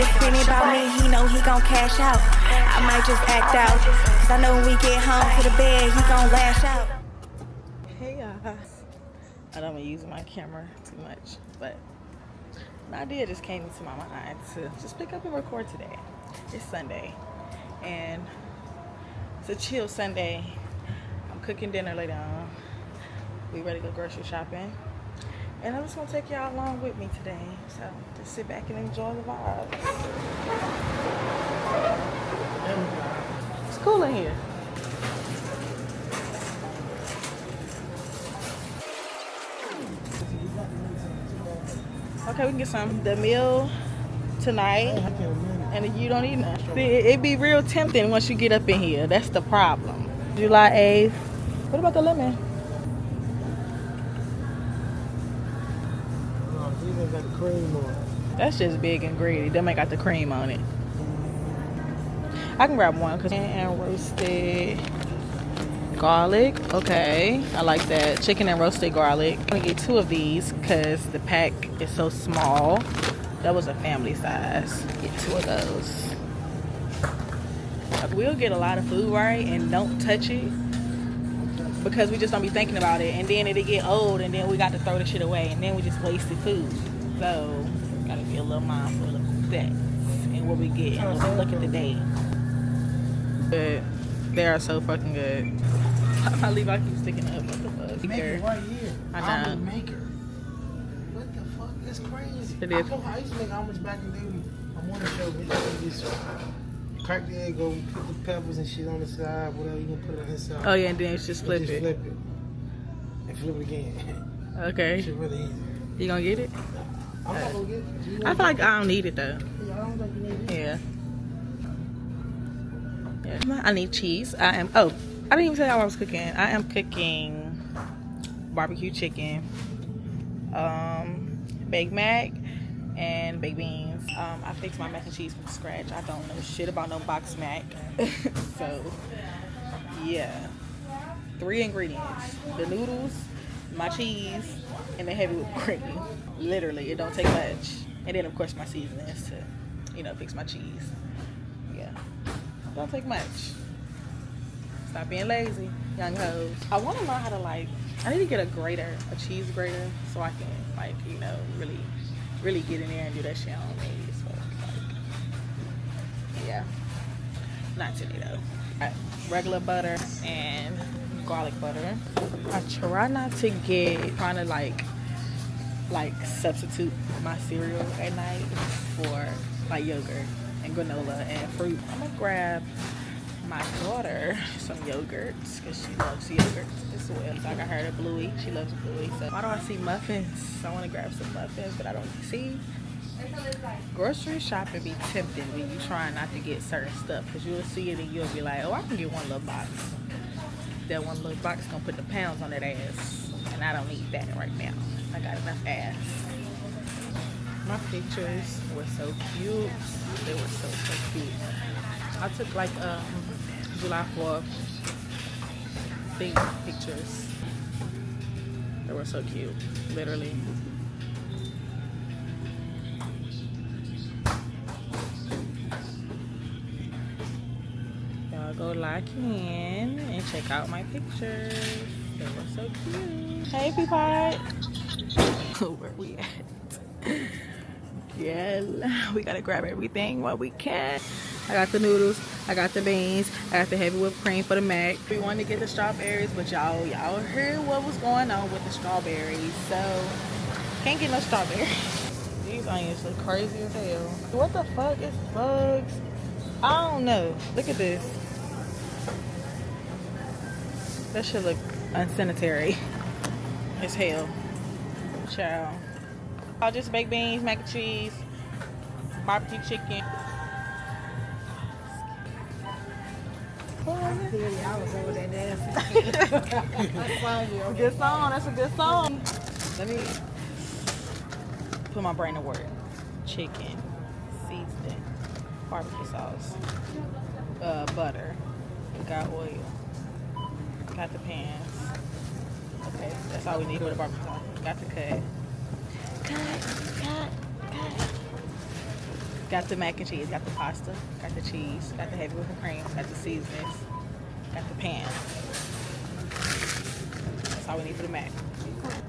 to spend it about me, he know he gon' cash out. I might just act out, cause I know when we get home to the bed, he gon' lash out. Hey y'all. I don't use my camera too much, but an idea just came into my mind to just pick up and record today. It's Sunday, and it's a chill Sunday. I'm cooking dinner later on. We ready to go grocery shopping. And I'm just gonna take y'all along with me today. So just sit back and enjoy the vibes. It's cool in here. Okay, we can get some. The meal tonight, and you don't eat nothing. See, it be real tempting once you get up in here. That's the problem. July 8th. What about the lemon? Got the cream on it. That's just big and greedy. Them ain't got the cream on it. I can grab one because and roasted garlic. Okay, I like that. Chicken and roasted garlic. I'm gonna get 2 of these because the pack is so small. That was a family size. Get 2 of those. We'll get a lot of food right and don't touch it because we just don't be thinking about it, and then it'll get old, and then we got to throw the shit away, and then we just wasted food. So gotta be a little mindful of that and what we get and look at the day. But they are so fucking good. My Levi keeps sticking up. What the fuck? Maker right here. I know. Almond maker. What the fuck? That's crazy. It is. I used to make almonds back in the day. I want to show me. Just crack the egg, go put the peppers and shit on the side, whatever you can put it on the side. Oh yeah, and then just flip it. Flip it. And flip it again. Okay. Shit really easy. You gonna get it? I'm not gonna get it. I feel like I don't need it though. Yeah, I don't think you need it. Yeah. Yeah. I need cheese. I didn't even tell y'all what I was cooking. I am cooking barbecue chicken, baked mac, and baked beans. I fixed my mac and cheese from scratch. I don't know shit about no box mac. So yeah. 3 ingredients: the noodles, my cheese, and the heavy whipped cream. Literally, it don't take much. And then of course my seasonings to, fix my cheese. Yeah. Don't take much. Stop being lazy, young hoes. I want to learn how to I need to get a cheese grater, so I can really get in there and do that shit on me. So yeah, not today though. Regular butter and garlic butter. I try not to trying to substitute my cereal at night for yogurt and granola and fruit. I'm gonna grab my daughter some yogurt because she loves yogurt as well. So I got her the Bluey. She loves Bluey. So why do I see muffins? I want to grab some muffins, but I don't see. Grocery shopping be tempting when you trying not to get certain stuff because you'll see it and you'll be like, oh, I can get one little box. That one little box gonna put the pounds on that ass, and I don't need that right now. I got enough ass. My pictures were so cute. They were so cute. I took July 4th thing pictures. They were so cute, literally. Y'all go like in and check out my pictures. They were so cute. Hey, Peapod. Where we at? Yeah, we gotta grab everything while we can. I got the noodles, I got the beans, I got the heavy whipped cream for the mac. We wanted to get the strawberries, but y'all heard what was going on with the strawberries, so can't get no strawberries. These onions look crazy as hell. What the fuck is bugs? I don't know. Look at this. That should look unsanitary as hell. Ciao. I'll just baked beans, mac and cheese, barbecue chicken. Good song. That's a good song. Let me put my brain to work. Chicken, seasoning, barbecue sauce, butter. We got oil. Got the pans. Okay, that's all we need for the barbecue sauce. Got the cut. Cut. Got the mac and cheese, got the pasta, got the cheese, got the heavy whipping cream, got the seasonings, got the pan. That's all we need for the mac.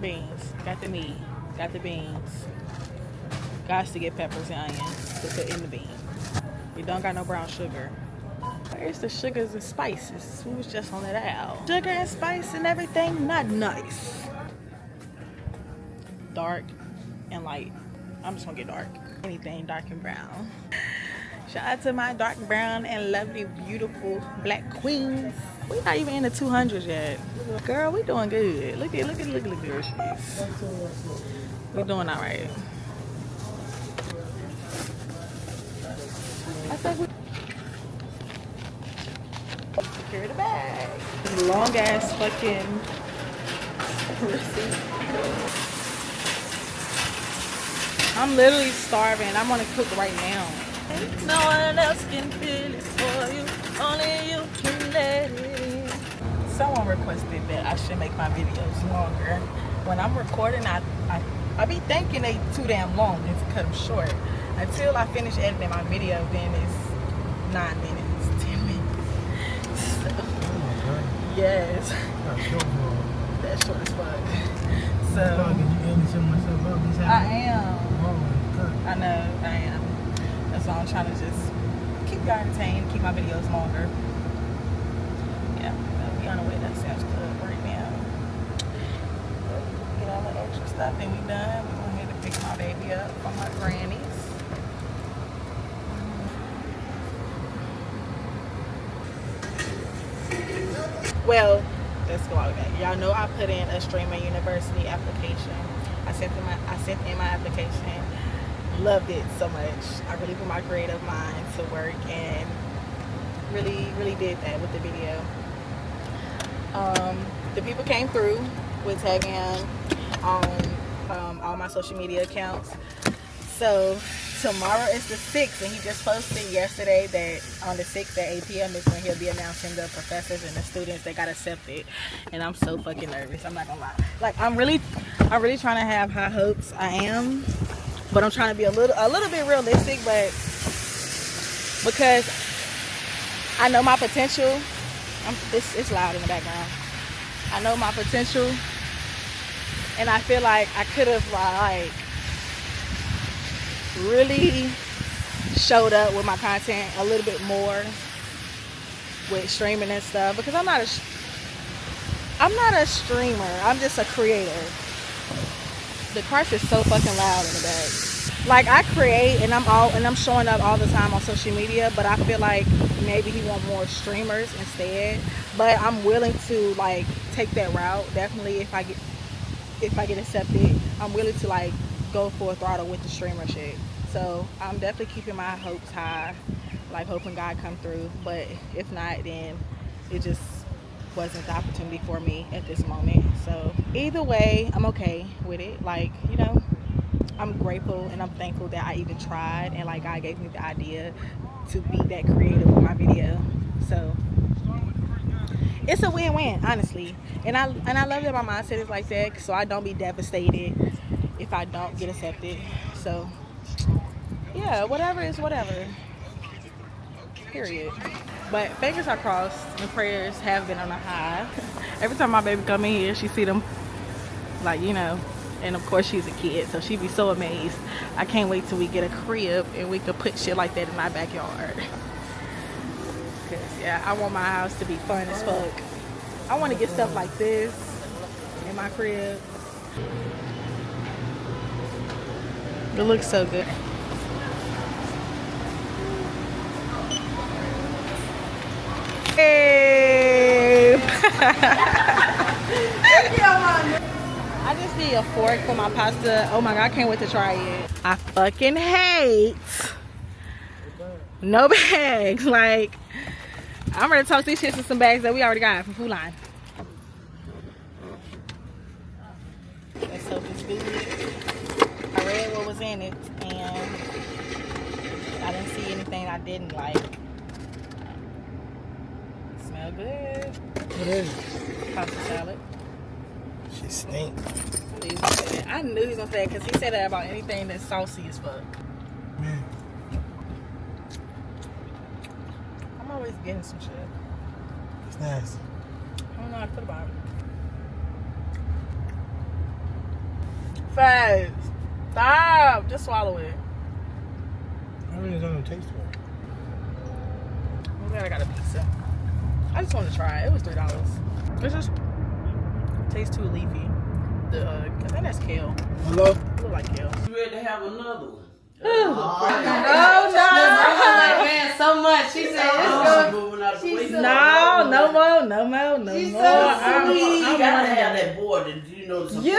Beans, got the meat, got the beans. Got to get peppers and onions to put in the beans. We don't got no brown sugar. Where's the sugars and spices? We was just on that out. Sugar and spice and everything, not nice. Dark and light. I'm just gonna get dark. Anything dark and brown. Shout out to my dark brown and lovely, beautiful black queens. We not even in the 200s yet. Girl, we doing good. Look at the girl she's. We doing all right. I think we secure the bag. Long ass fucking receipt. I'm literally starving. I'm gonna cook right now. No one else can feel it for you. Only you can let it. Someone requested that I should make my videos longer. When I'm recording, I be thinking they too damn long and to cut them short. Until I finish editing my video, then it's 9 minutes, 10 minutes. So, yes. That's short as fuck. So, I am. I know, I am. That's why I'm trying to just keep you entertained, keep my videos longer. Yeah, we'll be on the way to that Sam's Club right now. Get all the extra stuff and we done. We're going to head to pick my baby up from my granny's. Well, let's go out again. Y'all know I put in a Streamer University application. I sent in my application. Loved it so much. I really put my creative mind to work and really did that with the video. The people came through with tagging on all my social media accounts. So tomorrow is the 6th, and he just posted yesterday that on the 6th at 8 p.m. is when he'll be announcing the professors and the students that got accepted. And I'm so fucking nervous. I'm not gonna lie. Like I'm really trying to have high hopes. I am, but I'm trying to be a little bit realistic. But because I know my potential, it's loud in the background. I know my potential, and I feel like I could have like really showed up with my content a little bit more with streaming and stuff, because I'm not a streamer. I'm just a creator. The cart is so fucking loud in the back. Like I create and I'm showing up all the time on social media, but I feel like maybe he want more streamers instead. But I'm willing to like take that route. Definitely if I get accepted, I'm willing to like go full throttle with the streamer shit. So I'm definitely keeping my hopes high, like hoping God come through. But if not, then it just wasn't the opportunity for me at this moment. So either way, I'm okay with it. Like, you know, I'm grateful and I'm thankful that I even tried, and like God gave me the idea to be that creative with my video. So it's a win-win, honestly. And I love that my mindset is like that, so I don't be devastated if I don't get accepted. So yeah, whatever is whatever, period. But fingers are crossed and prayers have been on a high. Every time my baby come in here, she see them, like, you know, and of course she's a kid, so she be so amazed. I can't wait till we get a crib and we could put shit like that in our backyard. Cause yeah, I want my house to be fun as fuck. I want to get stuff like this in my crib. It looks so good. Hey. I just need a fork for my pasta. Oh my God, I can't wait to try it. I fucking hate no bags. Like, I'm ready to toss these shits in some bags that we already got from Food Line. Let's hope it's good. I read what was in it and I didn't see anything I didn't like. Smell good. What is it? Pasta salad. She stink. I knew he was gonna say that because he said that about anything that's saucy as fuck. Man. just getting some shit. It's nasty. I don't know how to put about it. Fast. Stop. Just swallow it. I really don't taste it. I'm glad I got a pizza. I just wanted to try it. It was $3. It just tastes too leafy. I think that's kale. Hello? It look like kale. You ready to have another one? No. Like, man, so much. She said, Oh, moving out the way. No more. She's more. so sweet. You gotta have that board that you know to support You? you.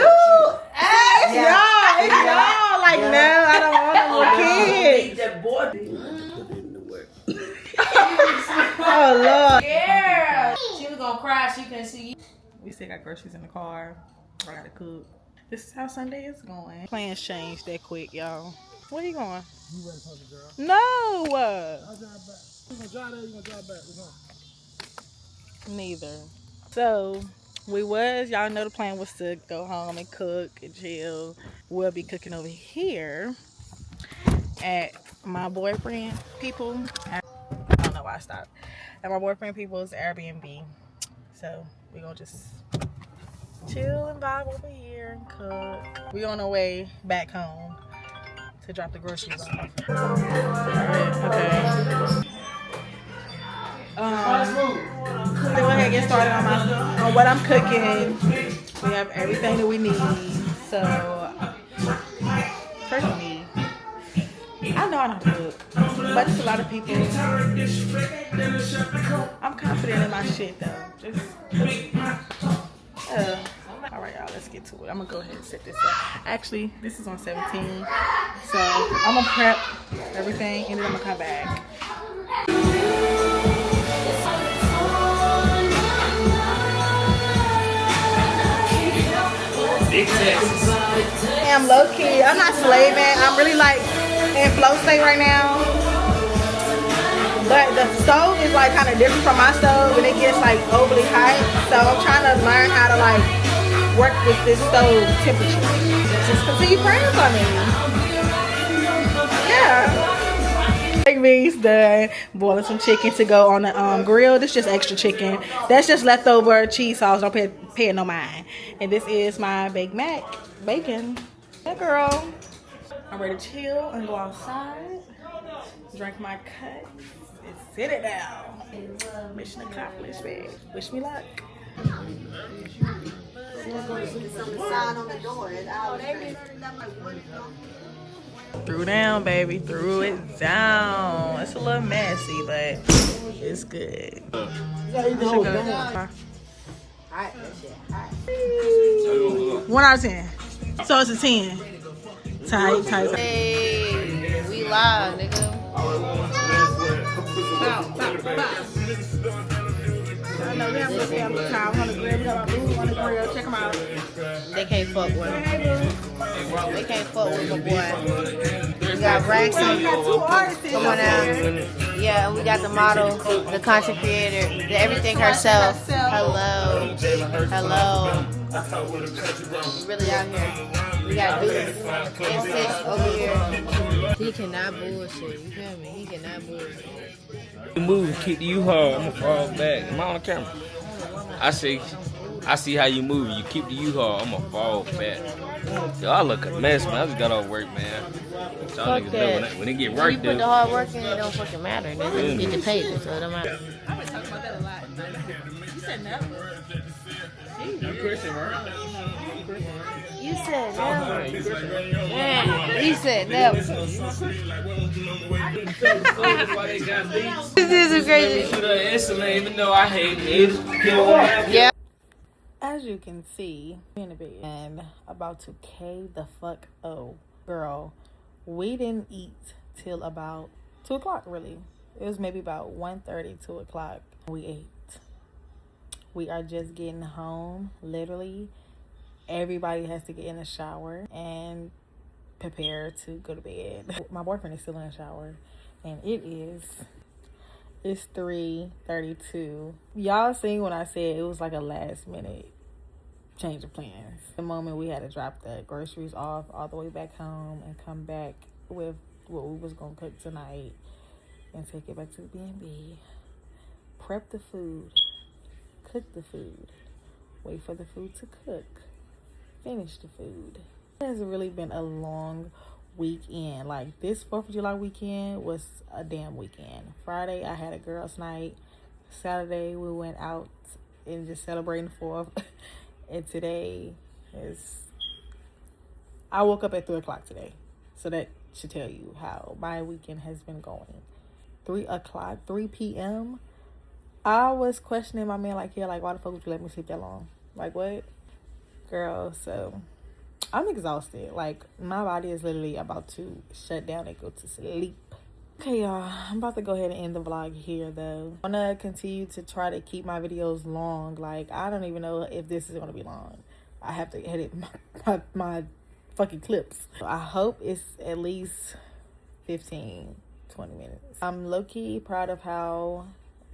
It's y'all. Like, no, I don't want no more kids. Need that board. Put it in the work. Oh, Lord. Yeah. She was gonna cry. She couldn't see you. We still got groceries in the car. I gotta cook. This is how Sunday is going. Plans changed that quick, y'all. Where you going? You ready for the girl? No. I'll drive back. You gonna drive there, you gonna drive back. We're going. Neither. So y'all know the plan was to go home and cook and chill. We'll be cooking over here at my boyfriend people. I don't know why I stopped. At my boyfriend people's Airbnb. So we're gonna just chill and vibe over here and cook. We on our way back home to drop the groceries off. Okay. Go ahead and get started on what I'm cooking. We have everything that we need. So first we need. I know I don't cook, but it's a lot of people. I'm confident in my shit though. All right, y'all, let's get to it. I'm gonna go ahead and set this up. Actually, this is on 17, so I'm gonna prep everything and then I'm gonna come back. Big Texas. I'm low key. I'm not slaving. I'm really like in flow state right now. But the stove is like kind of different from my stove and it gets like overly hot. So I'm trying to learn how to like work with this stove temperature. Just continue praying for me. Yeah. Egg beans done. Boiling some chicken to go on the grill. This is just extra chicken. That's just leftover cheese sauce. Don't pay it no mind. And this is my Baked Mac bacon. Yeah, girl. I'm ready to chill and go outside. Drink my cut and sit it down. Mission accomplished, babe. Wish me luck. Threw down, baby. Threw it down. It's a little messy, but it's good. Alright, that's it. 1 out of 10. So it's a 10. Tight. Hey, we live, nigga. I know we have a good family time on the grill. We got our food on the grill. Check them out. They can't fuck with him. They can't fuck with my boy. We got Braxton. We got 2 artists. Come on out. Yeah, and we got the model, the content creator, the everything herself. Hello. Really out here. We got dudes and sis over here. He cannot bullshit. You feel me? He cannot bullshit. You move, keep the U-Haul. I'm gonna fall back. Am I on the camera? I see how you move. You keep the U-Haul. I'm gonna fall back. Y'all look a mess, man. I just got off work, man. Y'all Fuck niggas that. know when they get When work you put done. the hard work in, it don't fucking matter. They just get the pay, so it don't matter. I've been talking about that a lot. You said never. You Christian, right? You said never. Man, he said never. This is crazy. Even though I hate it. Yeah. As you can see, in the bed and about to K the fuck O. Girl, we didn't eat till about 2 o'clock, really. It was maybe about 1:30, 2 o'clock. We ate. We are just getting home, literally. Everybody has to get in the shower and prepare to go to bed. My boyfriend is still in the shower, and it's 3:32. Y'all seen when I said it was like a last minute change of plans. The moment we had to drop the groceries off all the way back home and come back with what we was gonna cook tonight and take it back to the B&B. prep the food, cook the food, wait for the food to cook, finish the food. It has really been a long weekend. Like, this 4th of July weekend was a damn weekend. Friday, I had a girls' night. Saturday, we went out and just celebrating the 4th. And today is, I woke up at 3 o'clock today. So that should tell you how my weekend has been going. 3 o'clock, 3 p.m. I was questioning my man, like, yeah, like, why the fuck would you let me sleep that long? Like, what? Girl, so I'm exhausted. Like, my body is literally about to shut down and go to sleep. Okay, y'all, I'm about to go ahead and end the vlog here, though. I'm gonna continue to try to keep my videos long. Like, I don't even know if this is gonna be long. I have to edit my fucking clips. I hope it's at least 15, 20 minutes. I'm low-key proud of how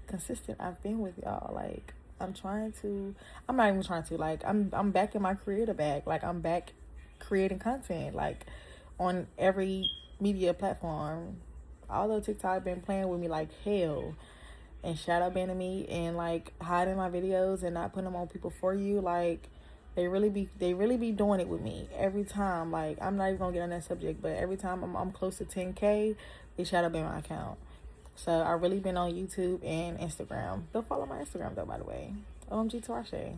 consistent I've been with y'all. Like, I'm not even trying to, like, I'm back in my creator bag. Like, I'm back creating content, like, on every media platform. Although TikTok been playing with me like hell and shadow banning me and like hiding my videos and not putting them on people for you, like, they really be doing it with me every time. Like, I'm not even gonna get on that subject, but every time I'm close to 10K, they shadow ban my account. So I really been on YouTube and Instagram. Go follow my Instagram though, by the way. OMG Tarshay.